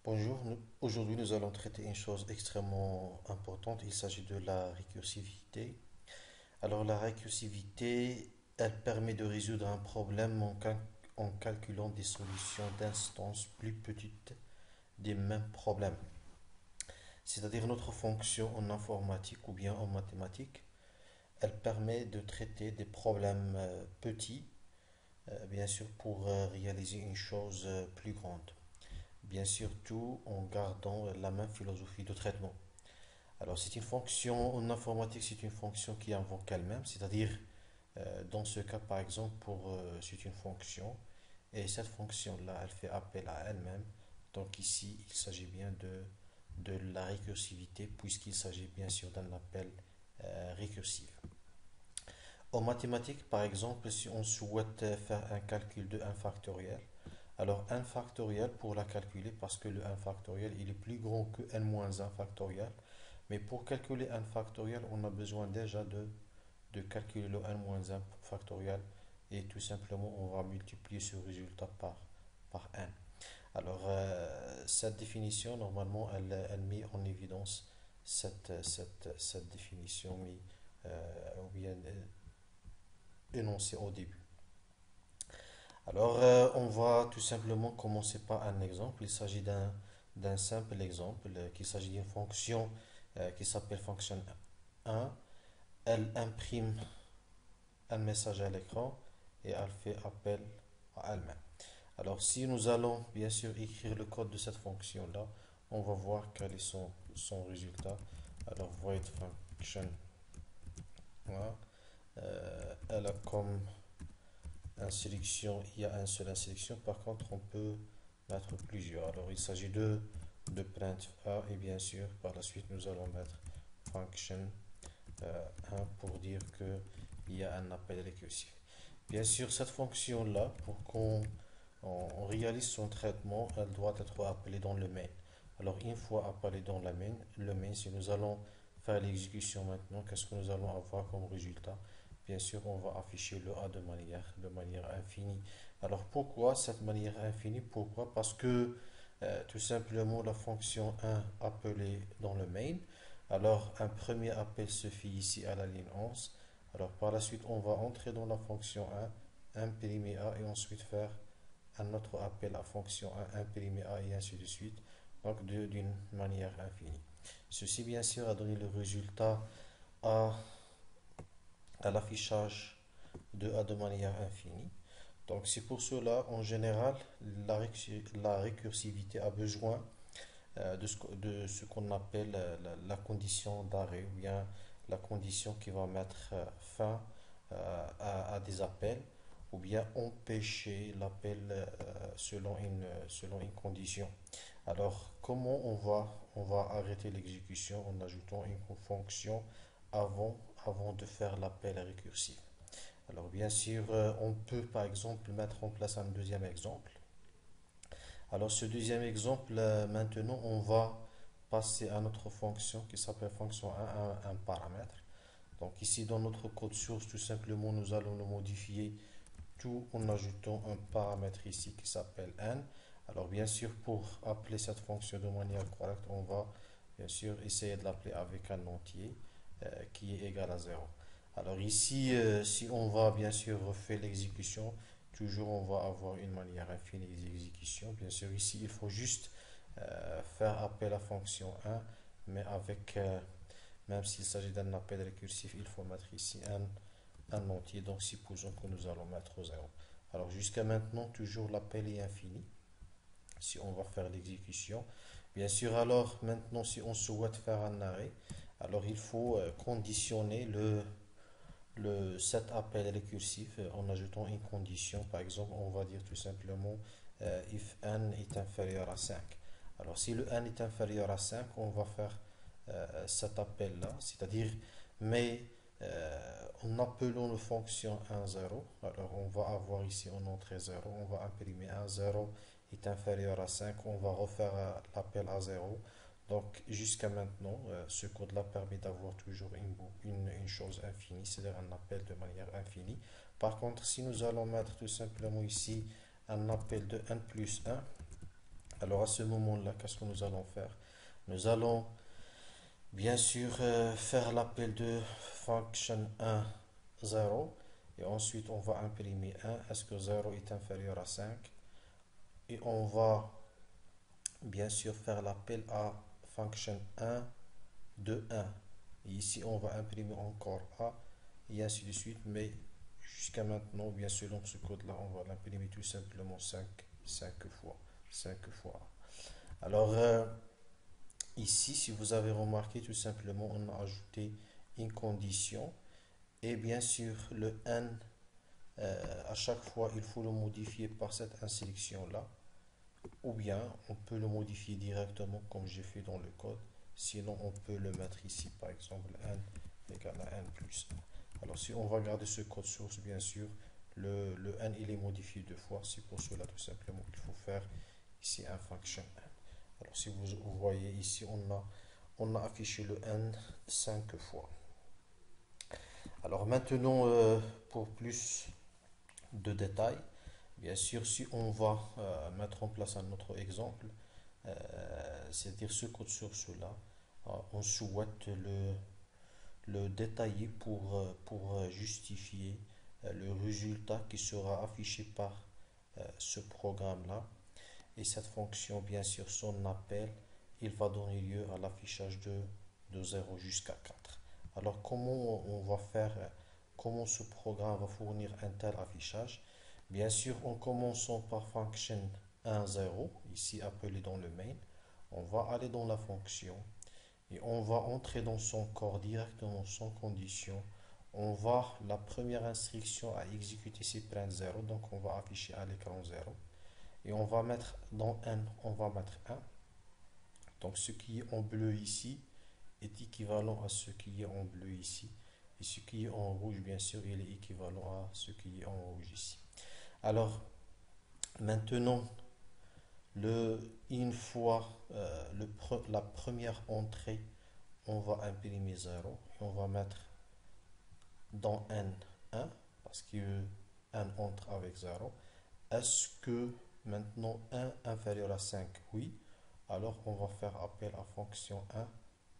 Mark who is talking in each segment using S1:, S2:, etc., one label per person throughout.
S1: Bonjour, aujourd'hui nous allons traiter une chose extrêmement importante, il s'agit de la récursivité. Alors la récursivité, elle permet de résoudre un problème en calculant des solutions d'instances plus petites des mêmes problèmes. C'est-à-dire notre fonction en informatique ou bien en mathématiques, elle permet de traiter des problèmes petits, bien sûr pour réaliser une chose plus grande. Bien sûr, tout en gardant la même philosophie de traitement. Alors, c'est une fonction en informatique, c'est une fonction qui invoque elle-même, c'est-à-dire, dans ce cas, par exemple, c'est une fonction, et cette fonction-là, elle fait appel à elle-même. Donc, ici, il s'agit bien de la récursivité, puisqu'il s'agit bien sûr d'un appel récursif. En mathématiques, par exemple, si on souhaite faire un calcul de 1 factoriel, alors 1 factoriel pour la calculer, parce que le 1 factoriel il est plus grand que n-1 factoriel, mais pour calculer 1 factoriel, on a besoin déjà de calculer le n-1 factoriel et tout simplement on va multiplier ce résultat par n. Alors cette définition, normalement, elle met en évidence cette définition, mais ou bien énoncée au début. Alors, on va tout simplement commencer par un exemple. Il s'agit d'un simple exemple, qu'il s'agit d'une fonction qui s'appelle fonction 1. Elle imprime un message à l'écran et elle fait appel à elle-même. Alors, si nous allons bien sûr écrire le code de cette fonction-là, on va voir quel est son résultat. Alors, void function, voilà. Elle a comme instruction, il y a un seul instruction. Par contre, on peut mettre plusieurs. Alors, il s'agit de print A et bien sûr, par la suite, nous allons mettre function 1 pour dire qu'il y a un appel récursif. Bien sûr, cette fonction-là, pour qu'on on réalise son traitement, elle doit être appelée dans le main. Alors, une fois appelée dans le main, si nous allons faire l'exécution maintenant, qu'est-ce que nous allons avoir comme résultat? Bien sûr, on va afficher le A de manière infinie. Alors, pourquoi cette manière infinie? Pourquoi? Parce que tout simplement, la fonction 1 appelée dans le main. Alors, un premier appel se fait ici à la ligne 11. Alors, par la suite, on va entrer dans la fonction 1, imprimer A et ensuite faire un autre appel à fonction 1, imprimer A et ainsi de suite. Donc, d'une manière infinie. Ceci, bien sûr, a donné le résultat à, à l'affichage de A de manière infinie. Donc, c'est pour cela, en général, la récursivité a besoin de ce qu'on appelle la condition d'arrêt ou bien la condition qui va mettre fin à des appels ou bien empêcher l'appel selon une condition. Alors, comment on va arrêter l'exécution en ajoutant une fonction avant de faire l'appel récursif? Alors, bien sûr, on peut par exemple mettre en place un deuxième exemple. Alors, ce deuxième exemple, maintenant, on va passer à notre fonction qui s'appelle fonction 1, un paramètre. Donc, ici, dans notre code source, tout simplement, nous allons le modifier tout en ajoutant un paramètre ici qui s'appelle n. Alors, bien sûr, pour appeler cette fonction de manière correcte, on va bien sûr essayer de l'appeler avec un entier qui est égal à 0. Alors ici, si on va bien sûr refaire l'exécution, toujours on va avoir une manière infinie d'exécution. Bien sûr, ici, il faut juste faire appel à la fonction 1, mais même s'il s'agit d'un appel récursif, il faut mettre ici un entier. Donc, supposons que nous allons mettre 0. Alors, jusqu'à maintenant, toujours l'appel est infini. Si on va faire l'exécution, bien sûr, alors maintenant, si on souhaite faire un arrêt, alors il faut conditionner cet appel récursif en ajoutant une condition. Par exemple, on va dire tout simplement if n est inférieur à 5. Alors, si le n est inférieur à 5, on va faire cet appel-là, c'est-à-dire, mais en appelant la fonction 1, 0, alors on va avoir ici en entrée 0, on va imprimer 1, 0 est inférieur à 5, on va refaire l'appel à 0. Donc jusqu'à maintenant, ce code-là permet d'avoir toujours une chose infinie, c'est-à-dire un appel de manière infinie. Par contre, si nous allons mettre tout simplement ici un appel de n plus 1, Alors à ce moment-là, qu'est-ce que nous allons faire? Nous allons bien sûr faire l'appel de function 1, 0. Et ensuite, on va imprimer 1. Est-ce que 0 est inférieur à 5? Et on va bien sûr faire l'appel à function 1 de 1. Et ici, on va imprimer encore A et ainsi de suite. Mais jusqu'à maintenant, bien sûr, dans ce code-là, on va l'imprimer tout simplement 5 fois. 5 fois A. Alors, ici, si vous avez remarqué, tout simplement, on a ajouté une condition. Et bien sûr, le N, à chaque fois, il faut le modifier par cette instruction-là. Ou bien, on peut le modifier directement comme j'ai fait dans le code. Sinon, on peut le mettre ici, par exemple, N égale à N plus 1. Alors, si on va garder ce code source, bien sûr, le N, il est modifié deux fois. C'est pour cela, tout simplement, qu'il faut faire ici un function N. Alors, si vous voyez ici, on a affiché le N 5 fois. Alors, maintenant, pour plus de détails, bien sûr, si on va mettre en place un autre exemple, c'est-à-dire ce code source-là, on souhaite le détailler pour justifier le résultat qui sera affiché par ce programme-là. Et cette fonction, bien sûr, son appel, il va donner lieu à l'affichage de 0 jusqu'à 4. Alors, comment on va faire, comment ce programme va fournir un tel affichage? Bien sûr, en commençant par function 1, 0, ici appelé dans le main, on va aller dans la fonction et on va entrer dans son corps directement sans condition. On va, la première instruction à exécuter c'est print 0, donc on va afficher à l'écran 0. Et on va mettre dans N, on va mettre 1. Donc ce qui est en bleu ici est équivalent à ce qui est en bleu ici. Et ce qui est en rouge, bien sûr, il est équivalent à ce qui est en rouge ici. Alors, maintenant, une fois la première entrée, on va imprimer 0 et on va mettre dans N 1 parce que N entre avec 0. Est-ce que maintenant 1 inférieur à 5? Oui. Alors on va faire appel à fonction 1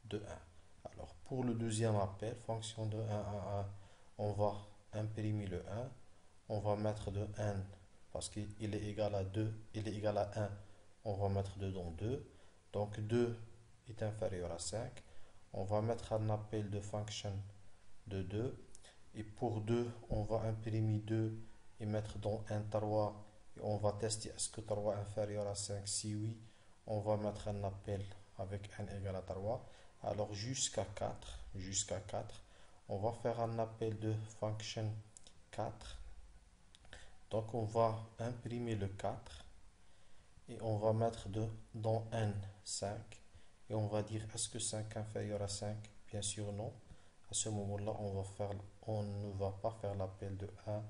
S1: de 1. Alors pour le deuxième appel, fonction de 1 à 1, on va imprimer le 1. On va mettre de N parce qu'il est égal à 2, il est égal à 1. On va mettre 2 dans 2. Donc 2 est inférieur à 5. On va mettre un appel de fonction de 2. Et pour 2, on va imprimer 2 et mettre dans un 3. Et on va tester est-ce que 3 est inférieur à 5. Si oui, on va mettre un appel avec n égale à 3. Alors jusqu'à 4, on va faire un appel de function 4. Donc on va imprimer le 4 et on va mettre dans n 5 et on va dire est-ce que 5 est inférieur à 5? Bien sûr non. À ce moment-là, on ne va pas faire l'appel de 1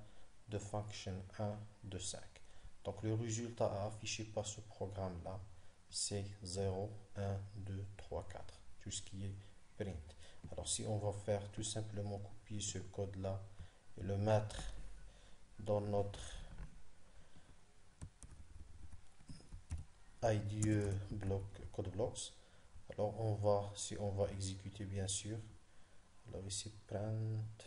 S1: de function 1 de 5. Donc le résultat à afficher par ce programme-là, c'est 0, 1, 2, 3, 4. Tout ce qui est print. Alors si on va faire tout simplement copier ce code-là et le mettre dans notre IDE bloc code blocks, alors si on va exécuter bien sûr, alors ici print,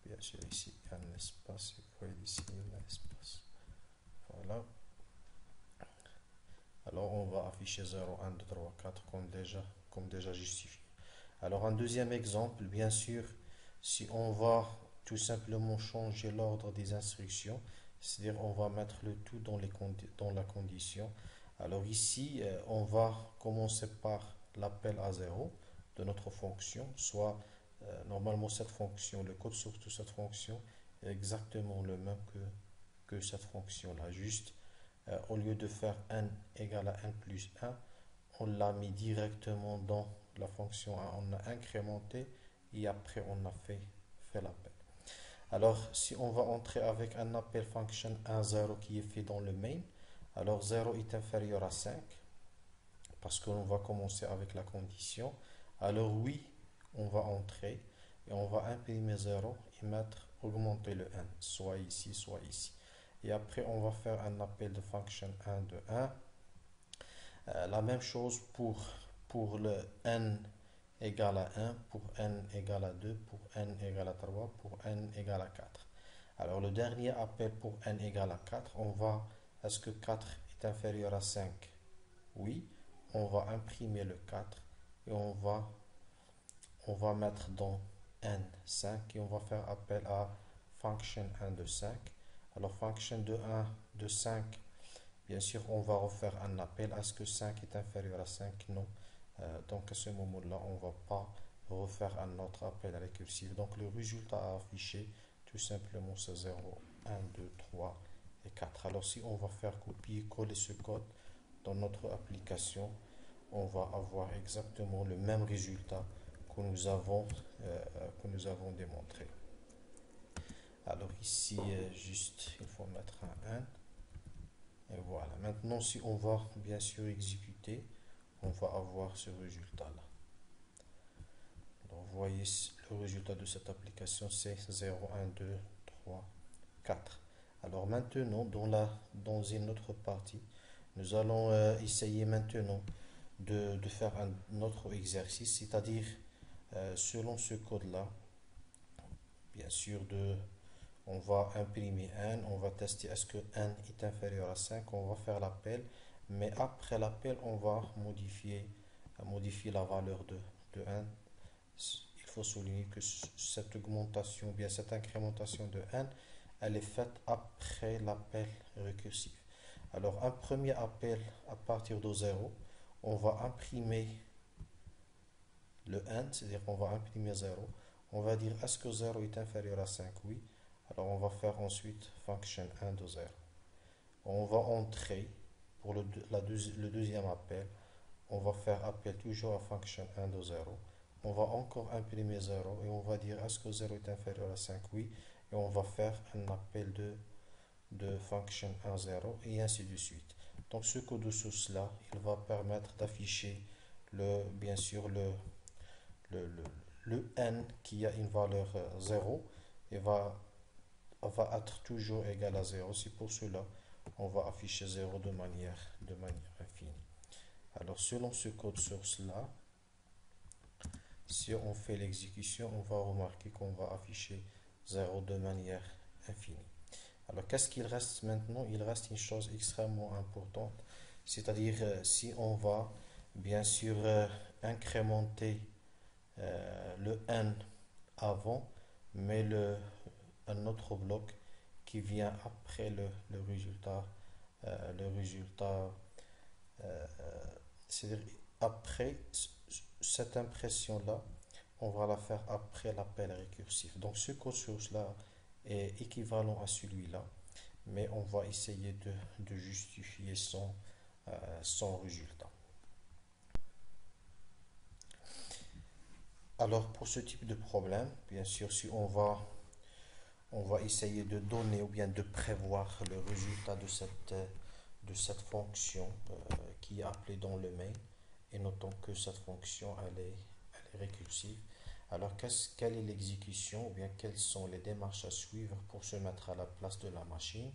S1: bien sûr ici un espace, vous voyez ici un espace, voilà. Alors on va afficher 0, 1, 2, 3, 4 comme déjà justifié. Alors un deuxième exemple, bien sûr, si on va tout simplement changer l'ordre des instructions, c'est-à-dire on va mettre le tout dans la condition. Alors ici, on va commencer par l'appel à 0 de notre fonction, soit normalement cette fonction, le code source de cette fonction est exactement le même que cette fonction-là. Juste, au lieu de faire n égale à n plus 1, on l'a mis directement dans la fonction 1. On a incrémenté et après on a fait l'appel. Alors, si on va entrer avec un appel function 1, 0 qui est fait dans le main, alors 0 est inférieur à 5 parce qu'on va commencer avec la condition. Alors oui, on va entrer et on va imprimer 0 et augmenter le n, soit ici, soit ici. Et après, on va faire un appel de function 1 de 1. La même chose pour le n égale à 1, pour n égale à 2, pour n égale à 3, pour n égale à 4. Alors le dernier appel pour n égale à 4, est-ce que 4 est inférieur à 5? Oui, on va imprimer le 4 et on va mettre dans n 5 et on va faire appel à function 1 de 5. Alors function de 1 de 5, bien sûr, on va refaire un appel. Est-ce que 5 est inférieur à 5? Non. Donc à ce moment-là, on ne va pas refaire un autre appel récursif. Donc le résultat à afficher, tout simplement, c'est 0, 1, 2, 3 et 4. Alors si on va faire copier-coller ce code dans notre application, on va avoir exactement le même résultat que nous avons démontré. Alors ici, juste, il faut mettre un 1. Et voilà. Maintenant, si on va bien sûr exécuter, on va avoir ce résultat-là. Donc, vous voyez, le résultat de cette application, c'est 0, 1, 2, 3, 4. Alors maintenant, dans une autre partie, nous allons essayer maintenant de faire un autre exercice, c'est-à-dire selon ce code-là, bien sûr, on va imprimer n, on va tester est-ce que n est inférieur à 5, on va faire l'appel, mais après l'appel, on va modifier la valeur de n. Il faut souligner que cette augmentation, bien cette incrémentation de n, elle est faite après l'appel récursif. Alors, un premier appel à partir de 0, on va imprimer le n, c'est-à-dire qu'on va imprimer 0. On va dire est-ce que 0 est inférieur à 5? Oui. Alors, on va faire ensuite function 1 de 0. On va entrer pour le deuxième appel. On va faire appel toujours à function 1 de 0. On va encore imprimer 0 et on va dire est-ce que 0 est inférieur à 5? Oui. Et on va faire un appel de function 1, 0 et ainsi de suite. Donc ce code source-là, il va permettre d'afficher bien sûr le n qui a une valeur 0 et va être toujours égal à 0. C'est pour cela on va afficher 0 de manière infinie. Alors selon ce code source-là, si on fait l'exécution, on va remarquer qu'on va afficher 0 de manière infinie. Alors qu'est-ce qu'il reste maintenant? Il reste une chose extrêmement importante, c'est-à-dire si on va bien sûr incrémenter le n avant, mais un autre bloc qui vient après le résultat, euh, c'est-à-dire après cette impression-là, on va la faire après l'appel récursif. Donc ce code source-là est équivalent à celui-là, mais on va essayer de justifier son résultat. Alors pour ce type de problème, bien sûr, si on va essayer de donner ou bien de prévoir le résultat de cette fonction qui est appelée dans le main, et notons que cette fonction elle est récursive. Alors quelle est l'exécution ou bien quelles sont les démarches à suivre pour se mettre à la place de la machine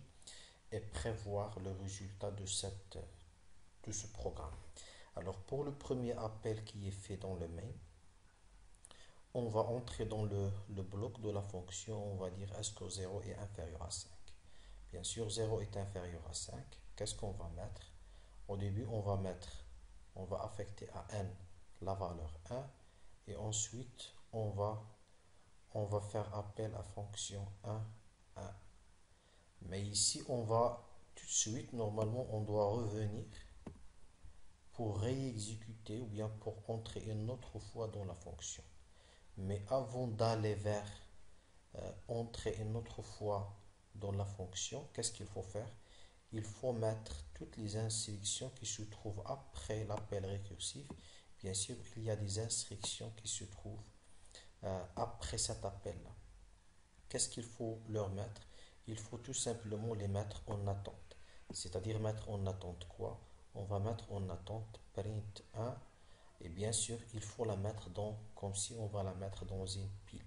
S1: et prévoir le résultat de ce programme. Alors pour le premier appel qui est fait dans le main, on va entrer dans le bloc de la fonction, on va dire est-ce que 0 est inférieur à 5. Bien sûr, 0 est inférieur à 5. Qu'est-ce qu'on va mettre? Au début, on va affecter à n la valeur 1 et ensuite, on va faire appel à fonction 1, 1. Mais ici, on va tout de suite, normalement, on doit revenir pour réexécuter ou bien pour entrer une autre fois dans la fonction. Mais avant d'aller vers entrer une autre fois dans la fonction, qu'est-ce qu'il faut faire? Il faut mettre toutes les instructions qui se trouvent après l'appel récursif. Bien sûr, il y a des instructions qui se trouvent après cet appel-là. Qu'est-ce qu'il faut leur mettre? Il faut tout simplement les mettre en attente. C'est-à-dire mettre en attente quoi? On va mettre en attente print 1 et bien sûr, il faut la mettre comme si on va la mettre dans une pile.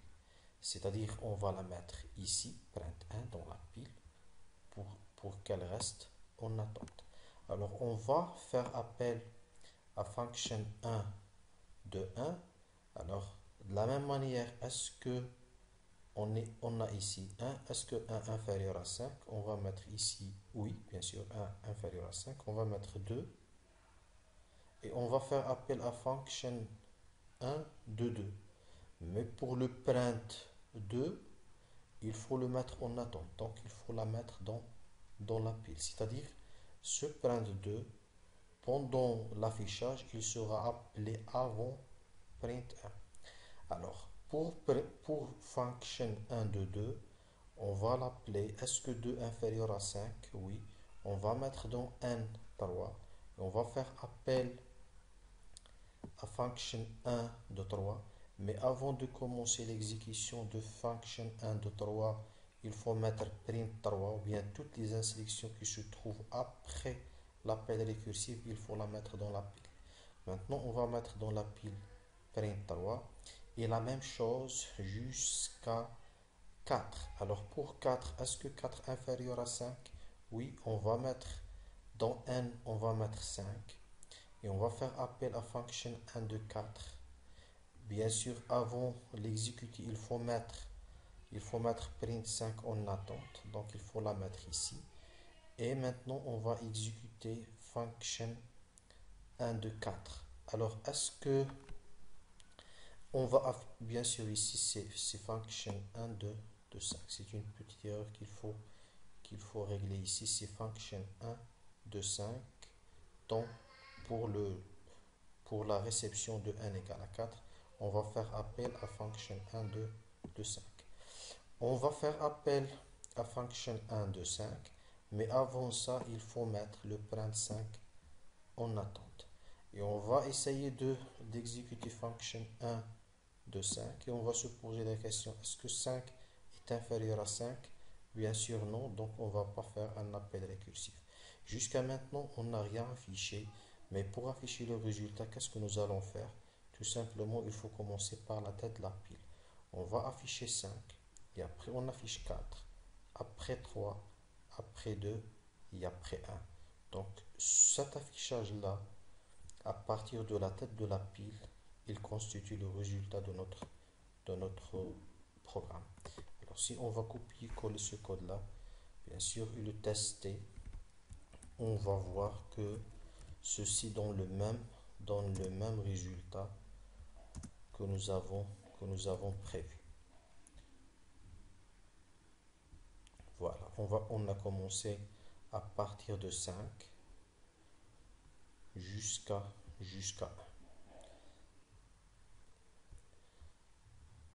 S1: C'est-à-dire, on va la mettre ici, print 1 dans la pile, pour pour qu'elle reste en attente. Alors, on va faire appel à function 1 de 1. Alors, de la même manière, est-ce que on a ici 1, est-ce que 1 inférieur à 5? On va mettre ici, oui, bien sûr, 1 inférieur à 5. On va mettre 2. Et on va faire appel à function 1 de 2. Mais pour le print 2, il faut le mettre en attente. Donc, il faut la mettre dans la pile. C'est-à-dire, ce print 2, pendant l'affichage, il sera appelé avant print 1. Alors, pour function 1 de 2, on va l'appeler, est-ce que 2 inférieur à 5? Oui. On va mettre dans n 3. Et on va faire appel à function 1 de 3. Mais avant de commencer l'exécution de function 1 de 3, il faut mettre print 3 ou bien toutes les instructions qui se trouvent après l'appel récursif, il faut la mettre dans la pile. Maintenant, on va mettre dans la pile print 3 et la même chose jusqu'à 4. Alors pour 4, est-ce que 4 inférieur à 5? Oui, on va mettre dans n, on va mettre 5. Et on va faire appel à function 1 de 4. Bien sûr, avant l'exécuter, il faut mettre print 5 en attente. Donc, il faut la mettre ici. Et maintenant, on va exécuter function 1 de 4. Alors, est-ce que on va, bien sûr, ici, c'est function 1 de 5. C'est une petite erreur qu'il faut régler ici. C'est function 1 de 5. Donc, pour la réception de n égale à 4, on va faire appel à function 1 de 5. On va faire appel à function 1 de 5, mais avant ça, il faut mettre le print 5 en attente. Et on va essayer d'exécuter function 1 de 5 et on va se poser la question, est-ce que 5 est inférieur à 5? Bien sûr non, donc on ne va pas faire un appel récursif. Jusqu'à maintenant, on n'a rien affiché, mais pour afficher le résultat, qu'est-ce que nous allons faire? Tout simplement, il faut commencer par la tête de la pile. On va afficher 5, et après on affiche 4, après 3, après 2, et après 1. Donc cet affichage-là, à partir de la tête de la pile, il constitue le résultat de notre programme. Alors si on va copier-coller ce code-là, bien sûr, et le tester, on va voir que ceci donne le même résultat que nous avons prévu. Voilà, on a commencé à partir de 5 jusqu'à 1.